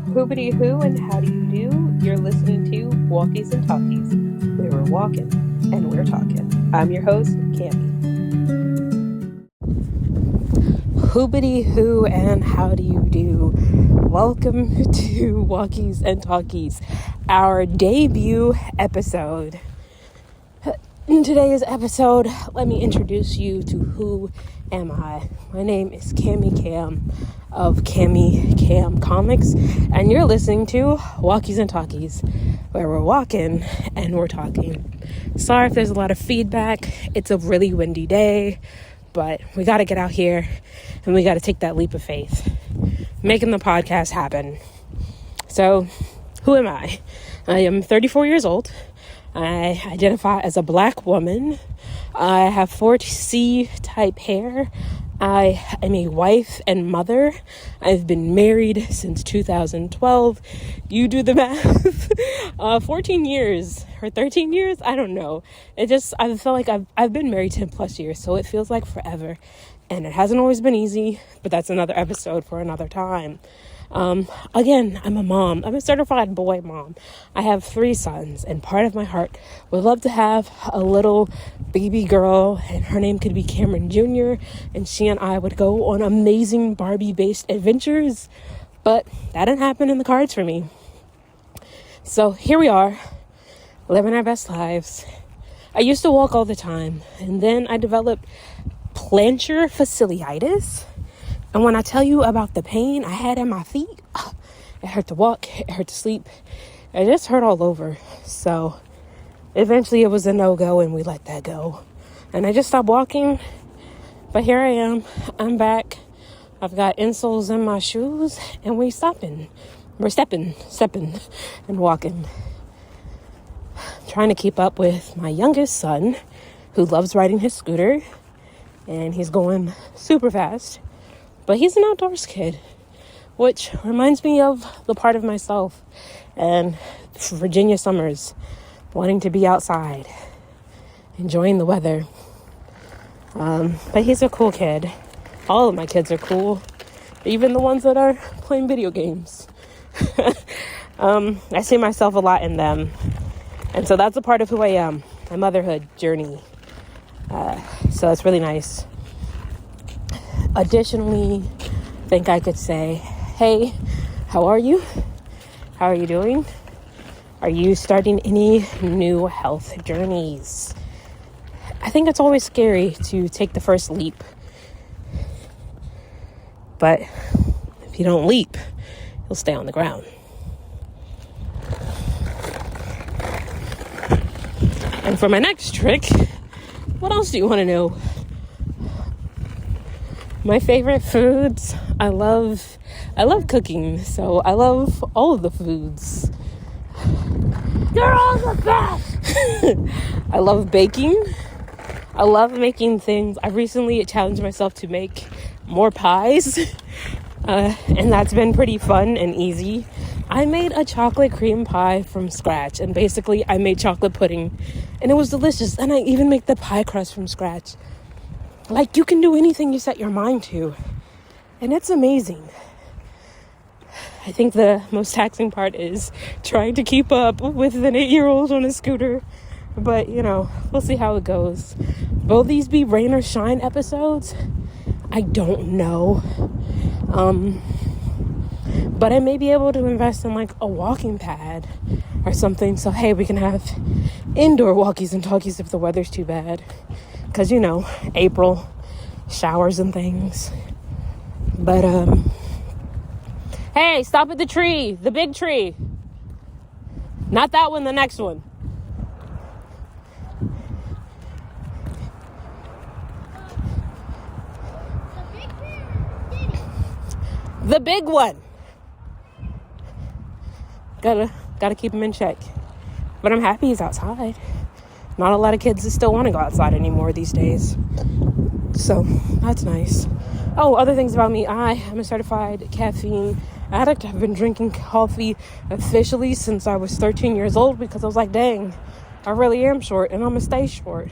Hoobity hoo and how do you do? You're listening to Walkies and Talkies, where we're walking and we're talking. I'm your host, Camie. Hoobity hoo and how do you do? Welcome to Walkies and Talkies, our debut episode. In today's episode, let me introduce you to who am I. My name is Camie Cam of Camie Cam Comics, and you're listening to Walkies and Talkies, where we're walking and we're talking. Sorry if there's a lot of feedback. It's a really windy day, but we got to get out here and we got to take that leap of faith, making the podcast happen. So, who am I? I am 34 years old. I identify as a black woman. I have 4C type hair. I am a wife and mother. I've been married since 2012. You do the math. 14 years or 13 years? I don't know. I feel like I've been married 10 plus years, so it feels like forever. And it hasn't always been easy, but that's another episode for another time. Again, I'm a mom. I'm a certified boy mom. I have 3 sons, and part of my heart would love to have a little baby girl, and her name could be Cameron Jr., and she and I would go on amazing Barbie-based adventures, but that didn't happen in the cards for me. So here we are, living our best lives. I used to walk all the time, and then I developed plantar fasciitis. And when I tell you about the pain I had in my feet, it hurt to walk, it hurt to sleep, it just hurt all over. So eventually it was a no-go and we let that go. And I just stopped walking, but here I am, I'm back. I've got insoles in my shoes and we're stepping and walking. Trying to keep up with my youngest son who loves riding his scooter and he's going super fast. But he's an outdoors kid, which reminds me of the part of myself and Virginia summers, wanting to be outside, enjoying the weather. But he's a cool kid. All of my kids are cool, even the ones that are playing video games. I see myself a lot in them. And so that's a part of who I am, my motherhood journey. So that's really nice. Additionally, I think I could say, hey, how are you? How are you doing? Are you starting any new health journeys? I think it's always scary to take the first leap. But if you don't leap, you'll stay on the ground. And for my next trick, what else do you want to know? My favorite foods, I love cooking, so I love all of the foods. They're all the best! I love baking. I love making things. I recently challenged myself to make more pies, and that's been pretty fun and easy. I made a chocolate cream pie from scratch, and basically I made chocolate pudding, and it was delicious, and I even make the pie crust from scratch. Like, you can do anything you set your mind to. And it's amazing. I think the most taxing part is trying to keep up with an 8-year-old on a scooter. But, we'll see how it goes. Will these be rain or shine episodes? I don't know. But I may be able to invest in, like, a walking pad or something. So, hey, we can have indoor walkies and talkies if the weather's too bad. Because, April, showers and things. But, hey, stop at the tree, the big tree. Not that one, the next one. The big one. Gotta keep him in check. But I'm happy he's outside. Not a lot of kids still want to go outside anymore these days. So, that's nice. Oh, other things about me. I am a certified caffeine addict. I've been drinking coffee officially since I was 13 years old because I was like, dang, I really am short and I'm going to stay short.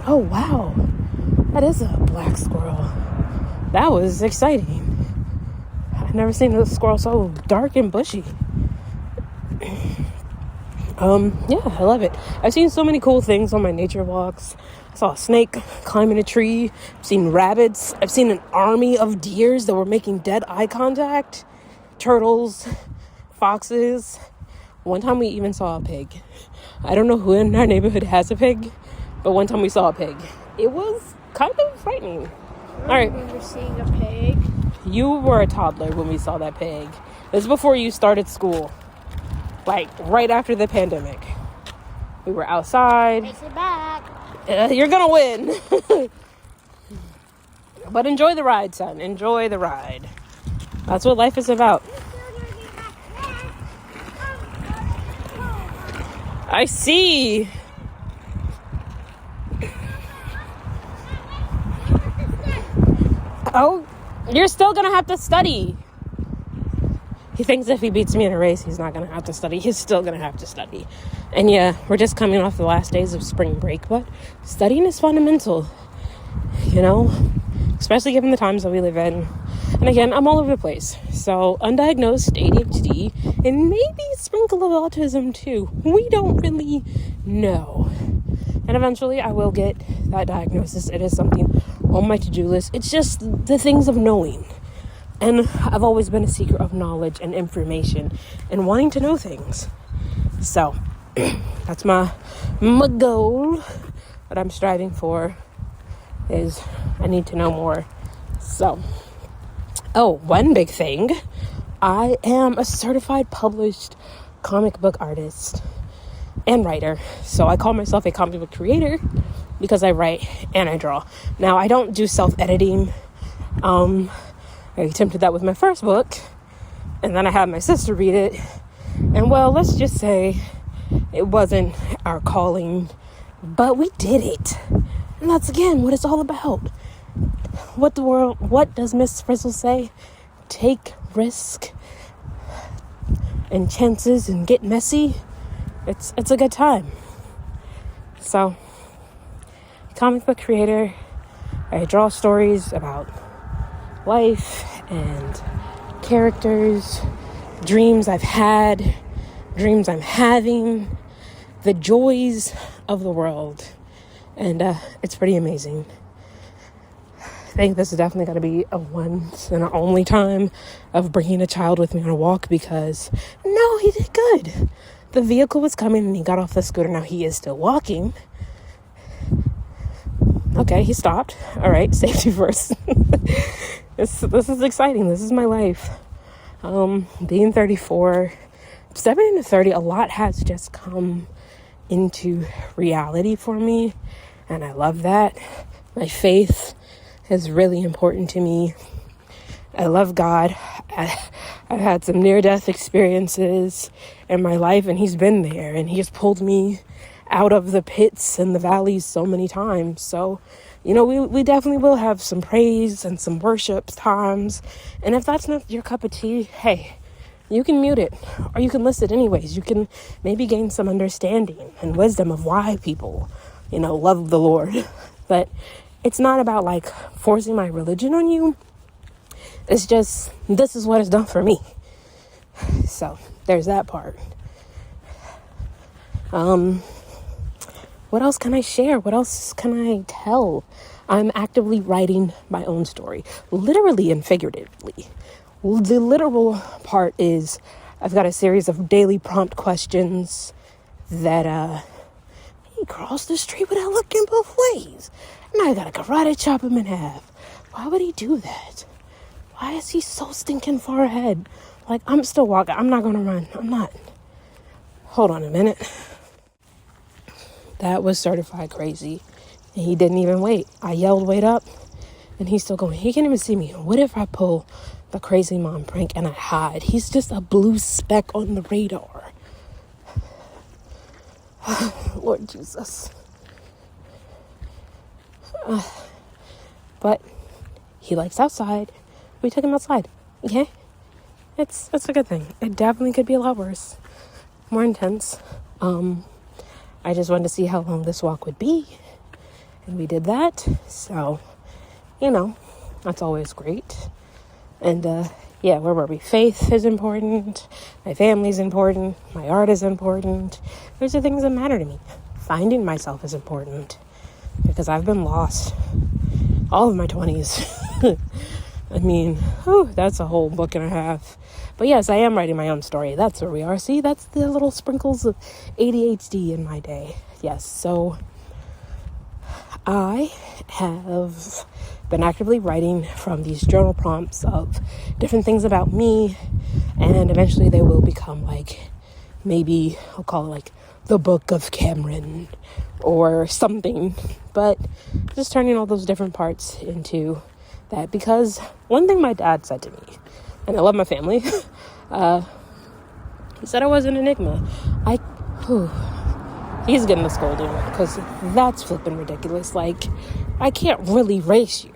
Oh, wow. That is a black squirrel. That was exciting. never seen a squirrel so dark and bushy. Yeah, I love it. I've seen so many cool things on my nature walks. I saw a snake climbing a tree. I've seen rabbits. I've seen an army of deers that were making dead eye contact. Turtles, foxes. One time we even saw a pig. I don't know who in our neighborhood has a pig, but one time we saw a pig. It was kind of frightening. All right. I remember seeing a pig. You were a toddler when we saw that pig. This was before you started school. Like, right after the pandemic. We were outside. Race it back. You're gonna win. But enjoy the ride, son. Enjoy the ride. That's what life is about. I see. Oh, you're still gonna have to study. He thinks if he beats me in a race, he's not going to have to study. He's still going to have to study. And yeah, we're just coming off the last days of spring break, but studying is fundamental, you know, especially given the times that we live in. And again, I'm all over the place. So undiagnosed ADHD and maybe a sprinkle of autism too. We don't really know. And eventually I will get that diagnosis. It is something on my to-do list. It's just the things of knowing. And I've always been a seeker of knowledge and information and wanting to know things. So that's my goal. What I'm striving for is I need to know more. So, one big thing. I am a certified published comic book artist and writer. So I call myself a comic book creator because I write and I draw. Now, I don't do self-editing. I attempted that with my first book, and then I had my sister read it, and well, let's just say it wasn't our calling, but we did it, and that's again what it's all about. What does Miss Frizzle say? Take risk and chances and get messy. It's a good time. So, comic book creator, I draw stories about life and characters, dreams I've had, dreams I'm having, the joys of the world, and it's pretty amazing. I think this is definitely going to be a once and only time of bringing a child with me on a walk because no, he did good. The vehicle was coming and he got off the scooter. Now he is still walking. Okay, he stopped. All right, safety first. This is exciting. This is my life. Being 34, stepping into 30, a lot has just come into reality for me, and I love that. My faith is really important to me. I love God. I've had some near-death experiences in my life, and He's been there, and He has pulled me out of the pits and the valleys so many times. So, you know, we definitely will have some praise and some worship times. And if that's not your cup of tea, hey, you can mute it or you can list it anyways. You can maybe gain some understanding and wisdom of why people, you know, love the Lord. But it's not about like forcing my religion on you. It's just, this is what it's done for me. So there's that part. What else can I share? What else can I tell? I'm actively writing my own story, literally and figuratively. The literal part is I've got a series of daily prompt questions that he crossed the street without looking both ways. And I gotta karate chop him in half. Why would he do that? Why is he so stinking far ahead? Like, I'm still walking. I'm not gonna run. I'm not. Hold on a minute. That was certified crazy. And he didn't even wait. I yelled, wait up. And he's still going. He can't even see me. What if I pull the crazy mom prank and I hide? He's just a blue speck on the radar. Lord Jesus. But he likes outside. We took him outside. Okay? It's a good thing. It definitely could be a lot worse. More intense. I just wanted to see how long this walk would be. And we did that. So, you know, that's always great. And, yeah, where were we? Faith is important. My family's important. My art is important. Those are things that matter to me. Finding myself is important because I've been lost all of my 20s. I mean, that's a whole book and a half. But yes, I am writing my own story. That's where we are. See, that's the little sprinkles of ADHD in my day. Yes, so I have been actively writing from these journal prompts of different things about me, and eventually they will become like, maybe I'll call it like the Book of Cameron or something, but just turning all those different parts into that, because one thing my dad said to me, and I love my family, he said I was an enigma. He's getting a scolding because that's flipping ridiculous. Like, I can't really race you.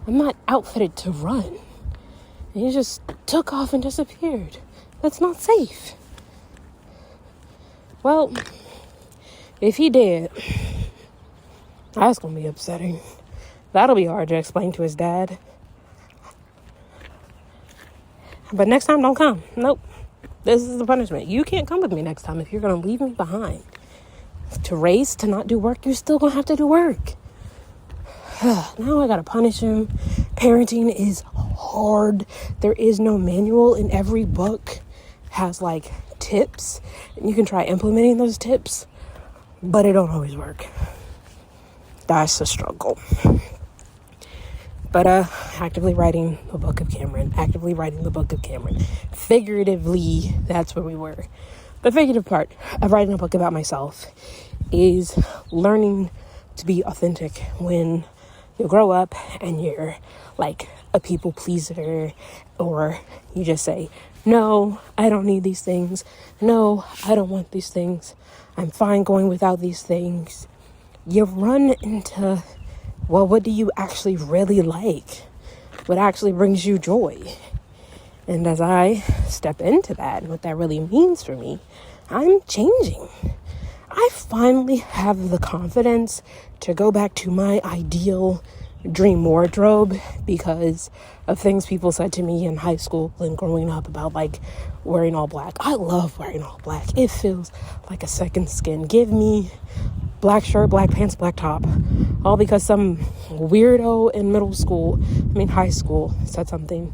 I'm not outfitted to run. And he just took off and disappeared. That's not safe. Well, if he did, that's going to be upsetting. That'll be hard to explain to his dad. But next time, don't come. Nope. This is the punishment. You can't come with me next time if you're going to leave me behind. To race, to not do work, you're still going to have to do work. Now I got to punish him. Parenting is hard. There is no manual, and every book has like tips, and you can try implementing those tips, but it don't always work. That's the struggle. But actively writing the Book of Cameron. Figuratively, that's where we were. The figurative part of writing a book about myself is learning to be authentic when you grow up and you're like a people pleaser, or you just say, no, I don't need these things. No, I don't want these things. I'm fine going without these things. You run into, well, what do you actually really like? What actually brings you joy? And as I step into that and what that really means for me, I'm changing. I finally have the confidence to go back to my ideal dream wardrobe because of things people said to me in high school and growing up about like wearing all black. I love wearing all black. It feels like a second skin. Give me black shirt, black pants, black top, all because some weirdo in high school said something.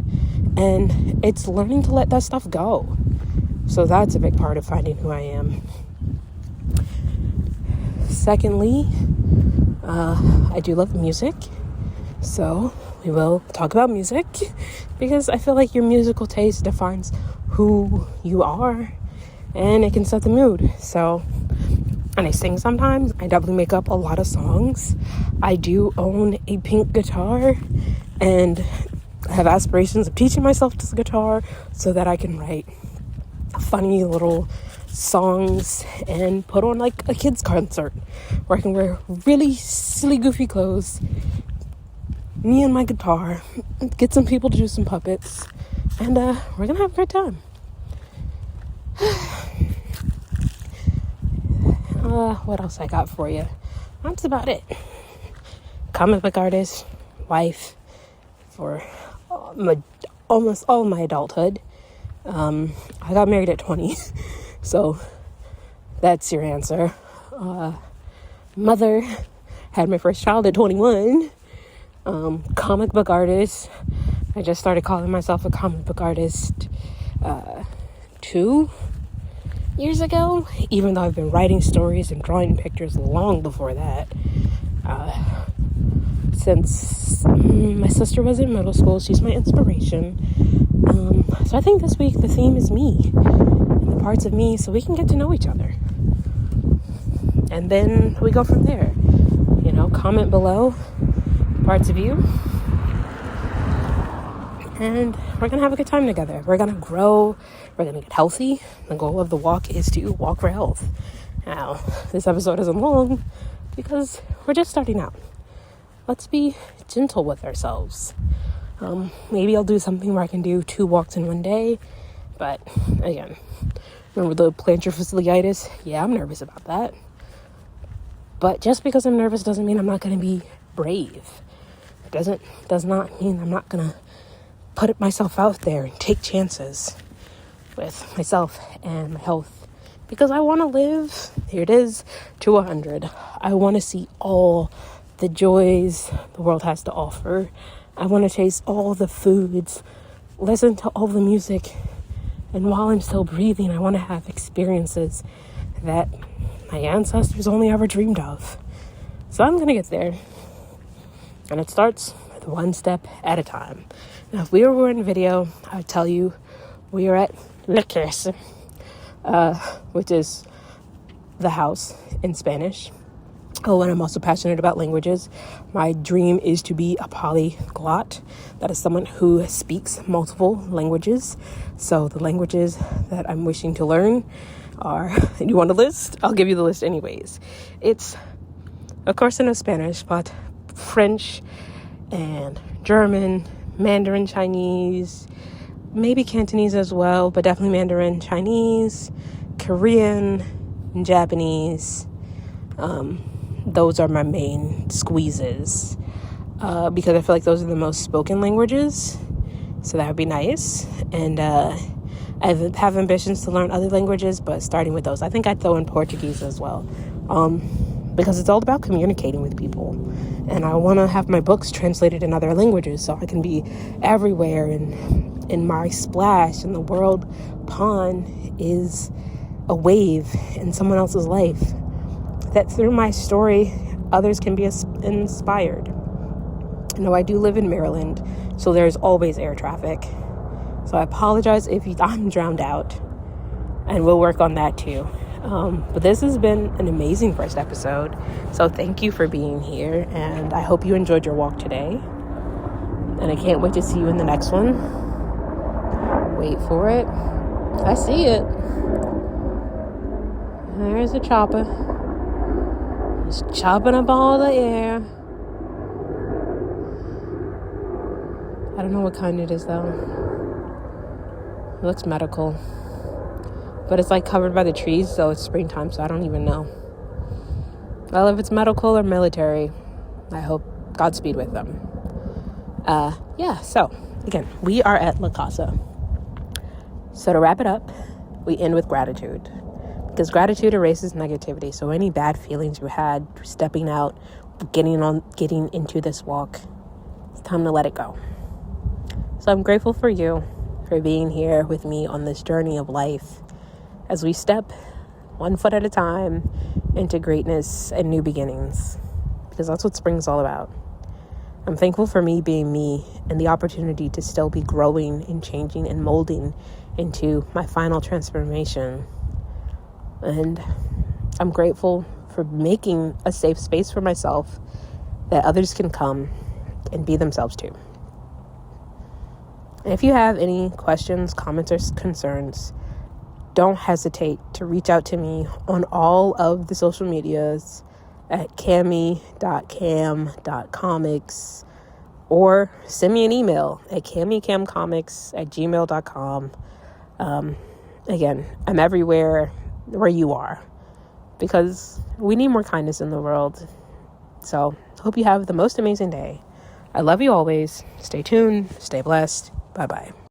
And it's learning to let that stuff go. So that's a big part of finding who I am. Secondly, I do love music. So we will talk about music because I feel like your musical taste defines who you are and it can set the mood. So, and I sing sometimes. I definitely make up a lot of songs. I do own a pink guitar and I have aspirations of teaching myself this guitar so that I can write funny little songs and put on like a kids concert where I can wear really silly goofy clothes, me and my guitar, get some people to do some puppets, and we're gonna have a great time. What else I got for you? That's about it. Comic book artist, wife for almost all my adulthood. I got married at 20, so that's your answer. Mother, had my first child at 21. Comic book artist. I just started calling myself a comic book artist 2 years ago, even though I've been writing stories and drawing pictures long before that. Since my sister was in middle school, she's my inspiration. So I think this week the theme is me and the parts of me, so we can get to know each other. And then we go from there. Comment below parts of you. And we're going to have a good time together. We're going to grow. We're going to get healthy. The goal of the walk is to walk for health. Now, this episode isn't long because we're just starting out. Let's be gentle with ourselves. Maybe I'll do something where I can do 2 walks in one day. But again, remember the plantar fasciitis? Yeah, I'm nervous about that. But just because I'm nervous doesn't mean I'm not going to be brave. Does not mean I'm not going to put myself out there and take chances with myself and my health, because I want to live, here it is, to 100. I want to see all the joys the world has to offer. I want to taste all the foods, listen to all the music, and while I'm still breathing, I want to have experiences that my ancestors only ever dreamed of. So I'm going to get there. And it starts with one step at a time. Now, if we were in video, I'd tell you we are at Walkies, which is the house in Spanish. Oh, and I'm also passionate about languages. My dream is to be a polyglot. That is someone who speaks multiple languages. So the languages that I'm wishing to learn are, you want a list? I'll give you the list anyways. It's, of course, I know Spanish, but French and German, Mandarin Chinese, maybe Cantonese as well, but definitely Mandarin Chinese, Korean, Japanese. Those are my main squeezes, because I feel like those are the most spoken languages, so that would be nice. And I have ambitions to learn other languages, but starting with those. I think I'd throw in Portuguese as well, because it's all about communicating with people, and I want to have my books translated in other languages so I can be everywhere, and in my splash in the world pond is a wave in someone else's life, that through my story, others can be inspired. You know, I do live in Maryland, so there's always air traffic. So I apologize if I'm drowned out, and we'll work on that too. But this has been an amazing first episode. So thank you for being here, and I hope you enjoyed your walk today. And I can't wait to see you in the next one. Wait for it. I see it. There's a chopper. It's chopping up all the air. I don't know what kind it is though. It looks medical. But it's like covered by the trees, so it's springtime, so I don't even know. Well, if it's medical or military, I hope Godspeed with them. So again, we are at La Casa. So to wrap it up, we end with gratitude. Because gratitude erases negativity. So any bad feelings you had stepping out, getting into this walk, it's time to let it go. So I'm grateful for you, for being here with me on this journey of life as we step one foot at a time into greatness and new beginnings. Because that's what spring's all about. I'm thankful for me being me and the opportunity to still be growing and changing and molding into my final transformation. And I'm grateful for making a safe space for myself that others can come and be themselves too. And if you have any questions, comments, or concerns, don't hesitate to reach out to me on all of the social medias at camie.cam.comics, or send me an email at camiecamcomics@gmail.com. Again, I'm everywhere where you are, because we need more kindness in the world. So hope you have the most amazing day. I love you always. Stay tuned, stay blessed. Bye-bye.